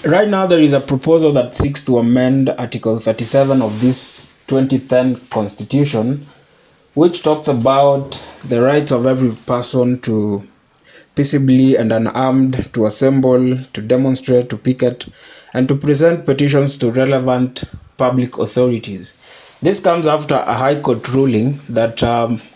Right now, there is a proposal that seeks to amend Article 37 of this 2010 Constitution, which talks about the rights of every person to peaceably and unarmed to assemble, to demonstrate, to picket, and to present petitions to relevant public authorities. This comes after a High Court ruling that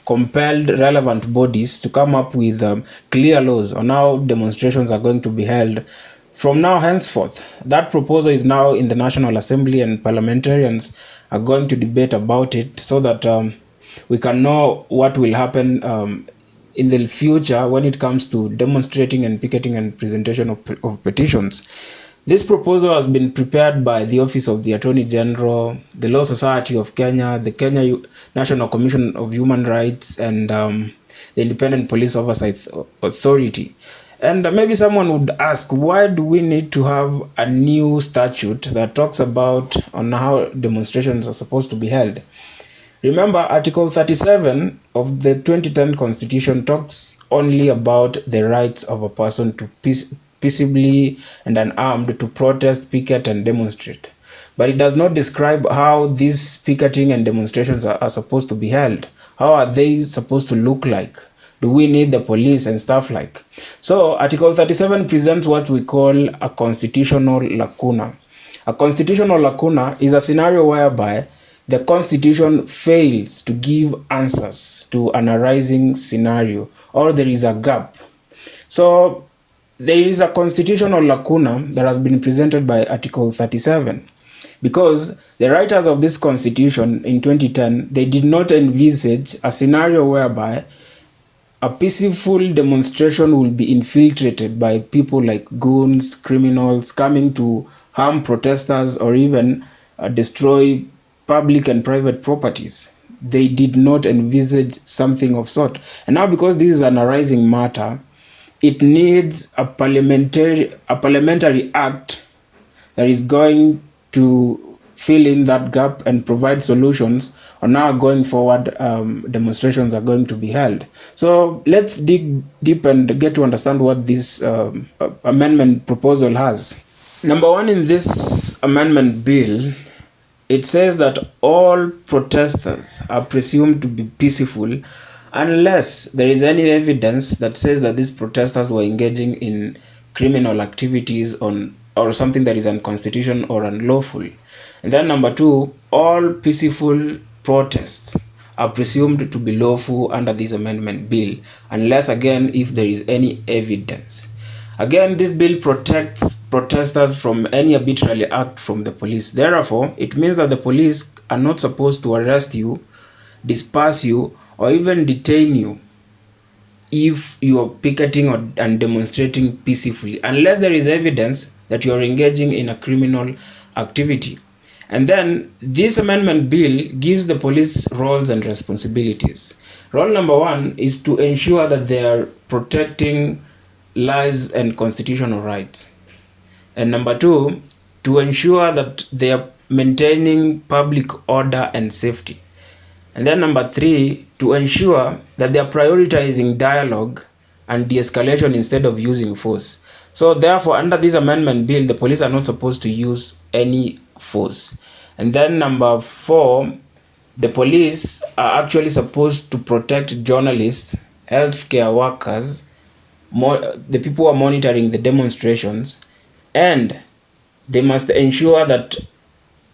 compelled relevant bodies to come up with clear laws on how demonstrations are going to be held from now henceforth. That proposal is now in the National Assembly, and parliamentarians are going to debate about it so that we can know what will happen in the future when it comes to demonstrating and picketing and presentation of petitions. This proposal has been prepared by the Office of the Attorney General, the Law Society of Kenya, the Kenya National Commission of Human Rights, and the Independent Police Oversight Authority. And maybe someone would ask, why do we need to have a new statute that talks about on how demonstrations are supposed to be held? Remember, Article 37 of the 2010 Constitution talks only about the rights of a person to peaceably and unarmed to protest, picket, and demonstrate. But it does not describe how these picketing and demonstrations are supposed to be held. How are they supposed to look like? Do we need the police and stuff like? So Article 37 presents what we call a constitutional lacuna. A constitutional lacuna is a scenario whereby the Constitution fails to give answers to an arising scenario, or there is a gap. So there is a constitutional lacuna that has been presented by Article 37, because the writers of this Constitution in 2010, they did not envisage a scenario whereby a peaceful demonstration will be infiltrated by people like goons, criminals coming to harm protesters or even destroy public and private properties. They did not envisage something of sort. And now, because this is an arising matter, it needs a parliamentary act that is going to fill in that gap and provide solutions on how going forward demonstrations are going to be held. So let's dig deep and get to understand what this amendment proposal has. Number one, in this amendment bill, it says that all protesters are presumed to be peaceful unless there is any evidence that says that these protesters were engaging in criminal activities or something that is unconstitutional or unlawful. And then number two, all peaceful protests are presumed to be lawful under this amendment bill, unless again if there is any evidence. Again, this bill protects protesters from any arbitrary act from the police. Therefore, it means that the police are not supposed to arrest you, disperse you, or even detain you if you are picketing and demonstrating peacefully, unless there is evidence that you are engaging in a criminal activity. And then this amendment bill gives the police roles and responsibilities. Role number one is to ensure that they are protecting lives and constitutional rights. And number two, to ensure that they are maintaining public order and safety. And then number three, to ensure that they are prioritizing dialogue and de-escalation instead of using force. So therefore, under this amendment bill, the police are not supposed to use any force. And then number four, the police are actually supposed to protect journalists, healthcare workers, the people who are monitoring the demonstrations, and they must ensure that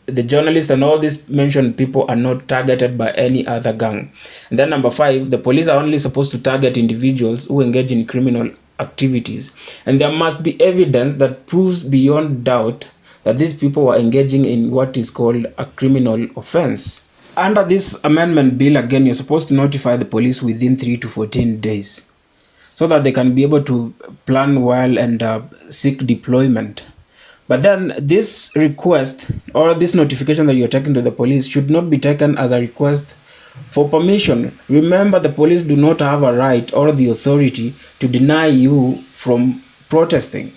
the journalists and all these mentioned people are not targeted by any other gang. And then number five, the police are only supposed to target individuals who engage in criminal activities. And there must be evidence that proves beyond doubt that these people were engaging in what is called a criminal offense. Under this amendment bill, again, you're supposed to notify the police within 3 to 14 days so that they can be able to plan well and seek deployment. But then this request or this notification that you're taking to the police should not be taken as a request for permission. Remember, the police do not have a right or the authority to deny you from protesting.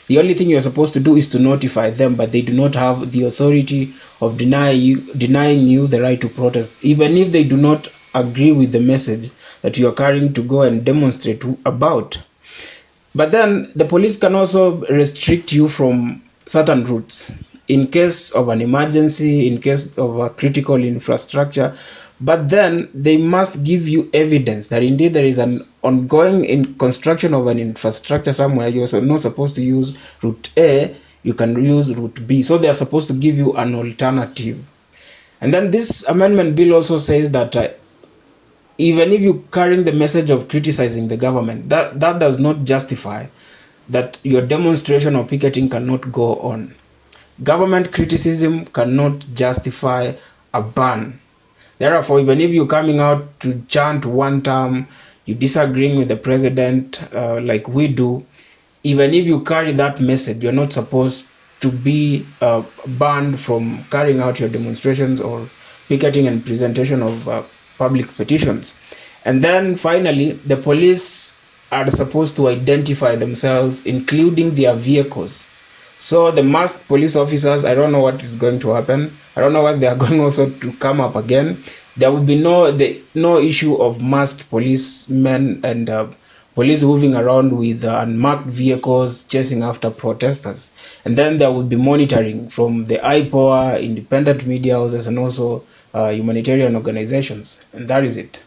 The only thing you're supposed to do is to notify them, but they do not have the authority of denying you the right to protest, even if they do not agree with the message that you are carrying to go and demonstrate about. But then the police can also restrict you from certain routes in case of an emergency, in case of a critical infrastructure. But then they must give you evidence that indeed there is an ongoing construction of an infrastructure somewhere. You're not supposed to use route A, you can use route B. So they are supposed to give you an alternative. And then this amendment bill also says that even if you're carrying the message of criticizing the government, that does not justify that your demonstration or picketing cannot go on. Government criticism cannot justify a ban. Therefore, even if you're coming out to chant one term, you're disagreeing with the president like we do, even if you carry that message, you're not supposed to be banned from carrying out your demonstrations or picketing and presentation of public petitions. And then finally, the police are supposed to identify themselves, including their vehicles. So the masked police officers, I don't know what is going to happen. I don't know what they are going also to come up again. There will be no issue of masked policemen and police moving around with unmarked vehicles chasing after protesters. And then there will be monitoring from the IPOA, independent media houses, and also humanitarian organizations. And that is it.